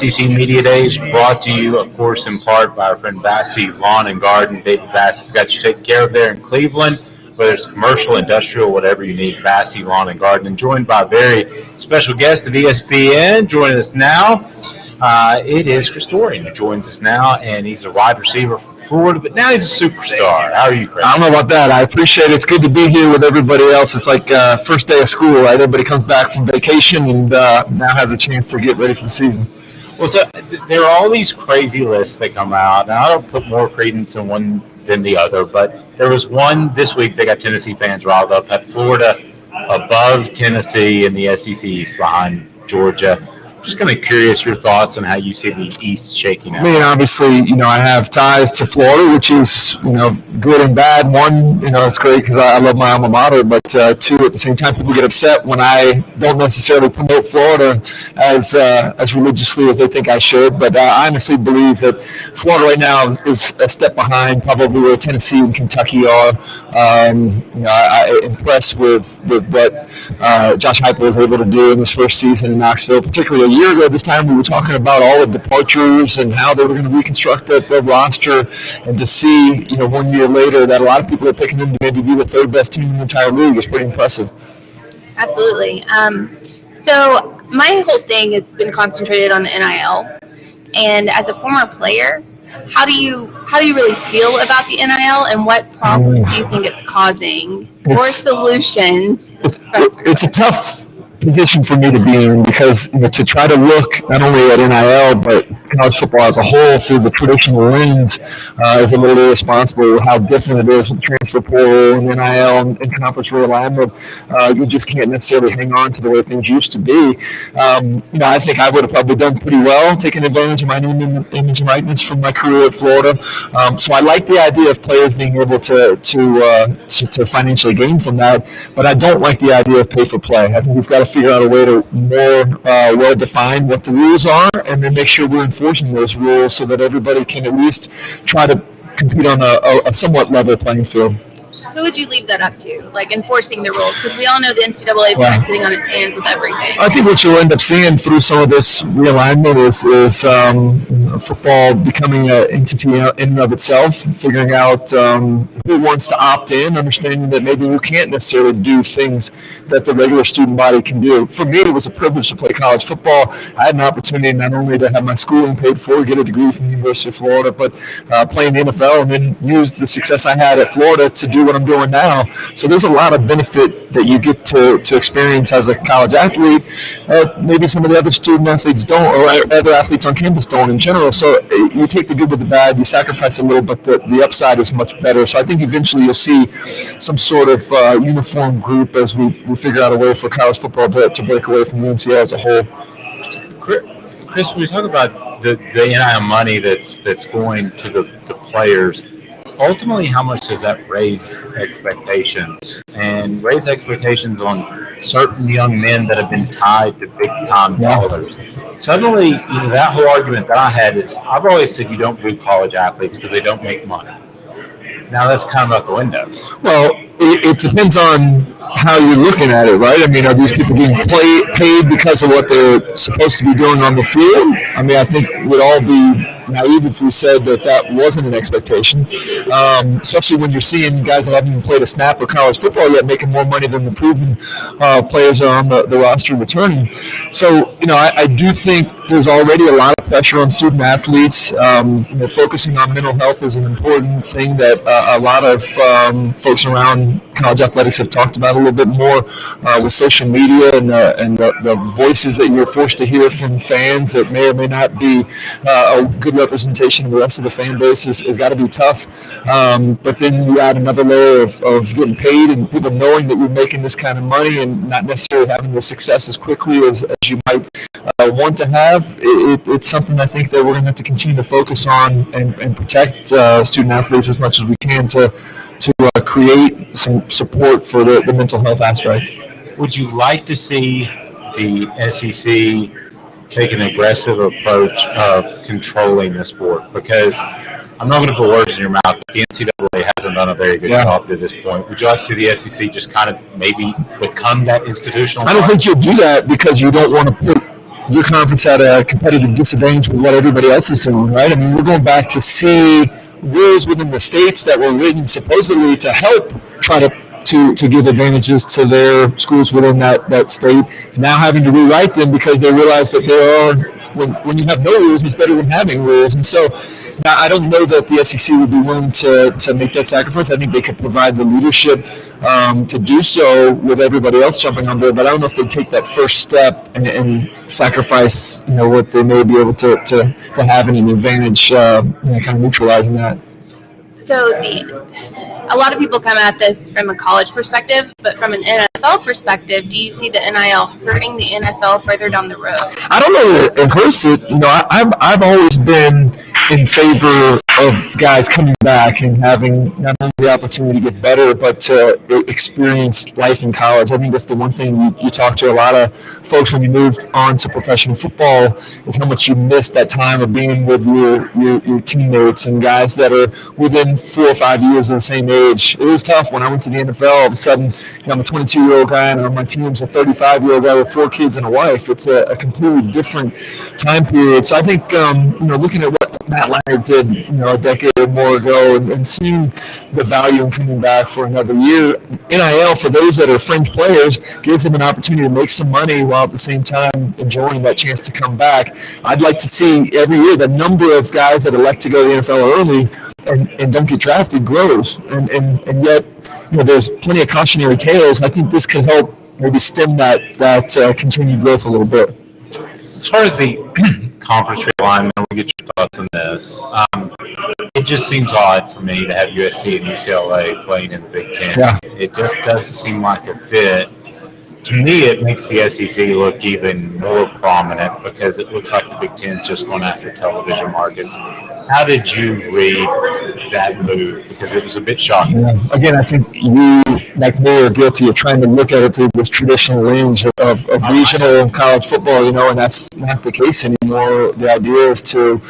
SEC Media Days, brought to you, of course, in part by our friend Bassey's Lawn and Garden. David Bass has got you taken care of there in Cleveland, whether it's commercial, industrial, whatever you need, Bassey Lawn and Garden. And joined by a very special guest of ESPN, joining us now. It is Chris Doering who joins us now, and he's a wide receiver from Florida, but now he's a superstar. How are you, Chris? I don't know about that. I appreciate it. It's good to be here with everybody else. It's like first day of school, right? Everybody comes back from vacation and now has a chance to get ready for the season. Well, so there are all these crazy lists that come out, and I don't put more credence in one than the other, but there was one this week that got Tennessee fans riled up, had Florida above Tennessee in the SEC East behind Georgia. Just kind of curious your thoughts on how you see the East shaking out. I mean, obviously, I have ties to Florida, which is, good and bad. One, it's great because I love my alma mater, but two, at the same time, people get upset when I don't necessarily promote Florida as religiously as they think I should. But I honestly believe that Florida right now is a step behind probably where Tennessee and Kentucky are. I'm impressed with what Josh Heupel was able to do in his first season in Knoxville, particularly a year ago this time we were talking about all the departures and how they were going to reconstruct the roster, and to see 1 year later that a lot of people are picking them to maybe be the third best team in the entire league is pretty impressive. Absolutely. So my whole thing has been concentrated on the NIL, and as a former player, how do you really feel about the NIL, and what problems do you think it's causing, or solutions? It's a tough position for me to be in because to try to look not only at NIL but college football as a whole through the traditional lens is a little irresponsible with how different it is with the transfer portal and NIL and conference realignment. You just can't necessarily hang on to the way things used to be. I think I would have probably done pretty well taking advantage of my name, image, and likeness from my career at Florida. So I like the idea of players being able to financially gain from that, but I don't like the idea of pay for play. I think we've got to figure out a way to more well define what the rules are, and then make sure we're enforcing those rules so that everybody can at least try to compete on a somewhat level playing field. Who would you leave that up to, like enforcing the rules? Because we all know the NCAA is kind of sitting on its hands with everything. I think what you'll end up seeing through some of this realignment is football becoming an entity in and of itself, figuring out who wants to opt in, understanding that maybe you can't necessarily do things that the regular student body can do. For me, it was a privilege to play college football. I had an opportunity not only to have my schooling paid for, get a degree from the University of Florida, but play in the NFL and then use the success I had at Florida to do what I'm doing now. So there's a lot of benefit that you get to experience as a college athlete. Maybe some of the other student athletes don't, or other athletes on campus don't in general. So you take the good with the bad, you sacrifice a little, but the upside is much better. So I think eventually you'll see some sort of uniform group as we figure out a way for college football to break away from the NCAA as a whole. Chris, when we talk about the NIL money that's going to the players, ultimately, how much does that raise expectations and raise expectations on certain young men that have been tied to big-time dollars? Suddenly, that whole argument that I had is I've always said you don't do college athletes because they don't make money. Now that's kind of out the window. Well, it depends on how you're looking at it, right? I mean, are these people being paid because of what they're supposed to be doing on the field? I mean, I think we'd all be naive if we said that wasn't an expectation, especially when you're seeing guys that haven't even played a snap of college football yet making more money than the proven players are on the roster returning. So, I do think there's already a lot of pressure on student athletes. Focusing on mental health is an important thing that a lot of folks around college athletics have talked about a little bit more with social media and the voices that you're forced to hear from fans that may or may not be a good representation of the rest of the fan base has got to be tough. But then you add another layer of getting paid and people knowing that you're making this kind of money and not necessarily having the success as quickly as you might want to have. It's something I think that we're going to have to continue to focus on and protect student athletes as much as we can to create some support for the mental health aspect. Would you like to see the SEC take an aggressive approach of controlling the sport? Because I'm not going to put words in your mouth, but the NCAA hasn't done a very good job to this point. Would you like to see the SEC just kind of maybe become that institutional? I don't think you'll do that because you don't want to put your conference at a competitive disadvantage with what everybody else is doing, right? I mean, we're going back to see rules within the states that were written supposedly to help try to give advantages to their schools within that state, now having to rewrite them because they realize that there are, when you have no rules, it's better than having rules. And so now I don't know that the SEC would be willing to make that sacrifice. I think they could provide the leadership to do so with everybody else jumping on board, but I don't know if they'd take that first step and sacrifice, what they may be able to have in an advantage, kind of neutralizing that. So a lot of people come at this from a college perspective, but from an NFL perspective, do you see the NIL hurting the NFL further down the road? I don't know that it hurts it. I've always been in favor of guys coming back and having not only the opportunity to get better, but to experience life in college. I think that's the one thing you talk to a lot of folks when you move on to professional football is how much you miss that time of being with your teammates and guys that are within 4 or 5 years of the same age. It was tough when I went to the NFL. All of a sudden, I'm a 22-year-old guy and on my team's a 35-year-old guy with 4 kids and a wife. It's a completely different time period. So I think, looking at what Matt Leonard did, a decade or more ago, and seeing the value in coming back for another year. NIL, for those that are fringe players, gives them an opportunity to make some money while at the same time enjoying that chance to come back. I'd like to see every year the number of guys that elect to go to the NFL early and don't get drafted grows. And yet, there's plenty of cautionary tales. I think this can help maybe stem that continued growth a little bit. As far as the conference realignment, we'll get your thoughts on this. It just seems odd for me to have USC and UCLA playing in the Big Ten. Yeah. It just doesn't seem like a fit. To me, it makes the SEC look even more prominent because it looks like the Big Ten is just going after television markets. How did you read that move? Because it was a bit shocking. Yeah. Again, I think you, like me, are guilty of trying to look at it through this traditional lens of regional college football, and that's not the case anymore. The idea is to,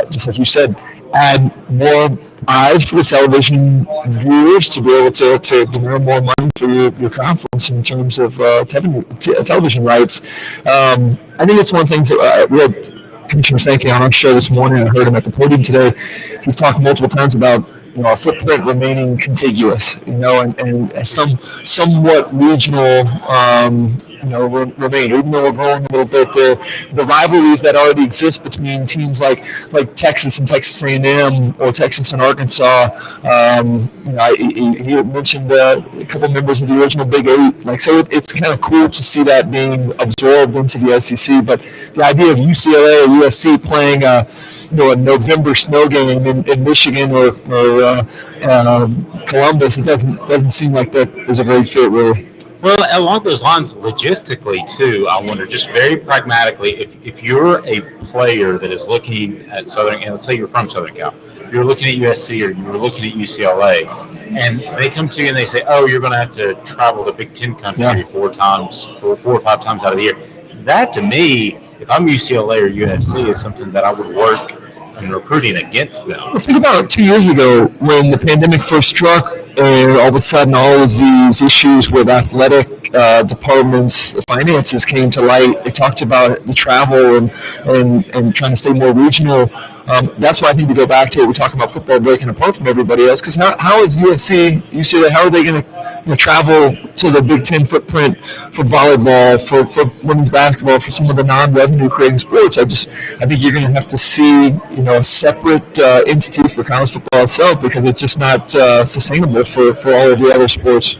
just like you said, add more eyes for the television viewers to be able to earn more money for your conference in terms of television rights. I think it's one of the things that we had Commissioner Sankey on our show this morning. I heard him at the podium today. He's talked multiple times about our footprint remaining contiguous, and somewhat regional, remain. Even though we're growing a little bit, the rivalries that already exist between teams like Texas and Texas A&M or Texas and Arkansas. He mentioned a couple members of the original Big Eight. So it's kind of cool to see that being absorbed into the SEC. But the idea of UCLA or USC playing a November snow game in Michigan or Columbus, it doesn't seem like that is a great fit, really. Well, along those lines, logistically, too, I wonder, just very pragmatically, if you're a player that is looking at Southern, and let's say you're from Southern Cal, you're looking at USC or you're looking at UCLA, and they come to you and they say, oh, you're going to have to travel to Big Ten country 4 or 5 times out of the year. That, to me, if I'm UCLA or USC, is something that I would work in recruiting against them. Well, think about 2 years ago when the pandemic first struck, and all of a sudden all of these issues with athletic departments, finances came to light. They talked about the travel and trying to stay more regional. That's why I think we go back to it. We talk about football breaking apart from everybody else, because how is UCLA, how are they going to travel to the Big Ten footprint for volleyball, for women's basketball, for some of the non-revenue creating sports? I think you're going to have to see a separate entity for college football itself, because it's just not sustainable for all of the other sports.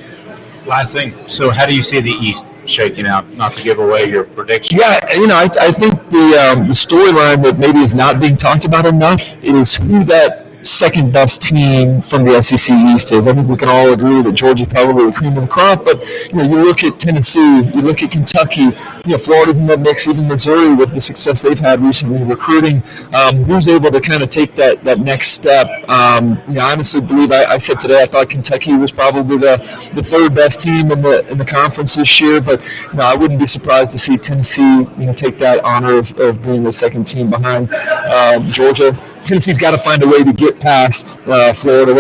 Last thing. So how do you see the East shaking out? Not to give away your prediction. Yeah, I think the storyline that maybe is not being talked about enough is who that second best team from the SEC East is. I think we can all agree that Georgia's probably the cream of the crop, but you look at Tennessee, you look at Kentucky, Florida's in the mix, even Missouri with the success they've had recently recruiting. Who's able to kind of take that next step? I honestly believe I said today I thought Kentucky was probably the third best team in the conference this year, but I wouldn't be surprised to see Tennessee take that honor of being the second team behind Georgia. Tennessee's got to find a way to get past Florida.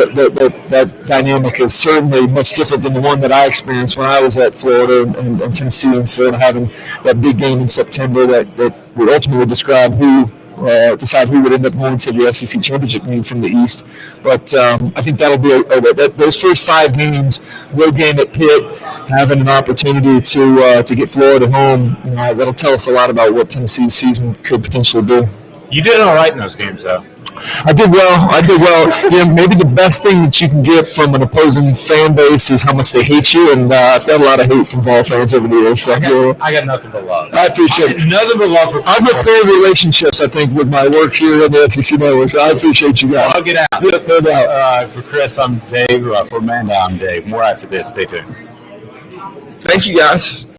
That dynamic is certainly much different than the one that I experienced when I was at Florida and Tennessee and Florida having that big game in September that would ultimately decide who would end up going to the SEC championship game from the East. But I think that'll be those first 5 games, road game at Pitt, having an opportunity to get Florida home. That'll tell us a lot about what Tennessee's season could potentially be. You did all right in those games, though. I did well. Maybe the best thing that you can get from an opposing fan base is how much they hate you, and I've got a lot of hate from Vol fans over the years. So I got nothing but love. I appreciate it. Nothing but love for. I've repaired relationships, I think, with my work here at the SEC Network. So I appreciate you guys. I'll get out. Yeah, no doubt. For Chris, I'm Dave. For Amanda, I'm Dave. More after this. Stay tuned. Thank you, guys.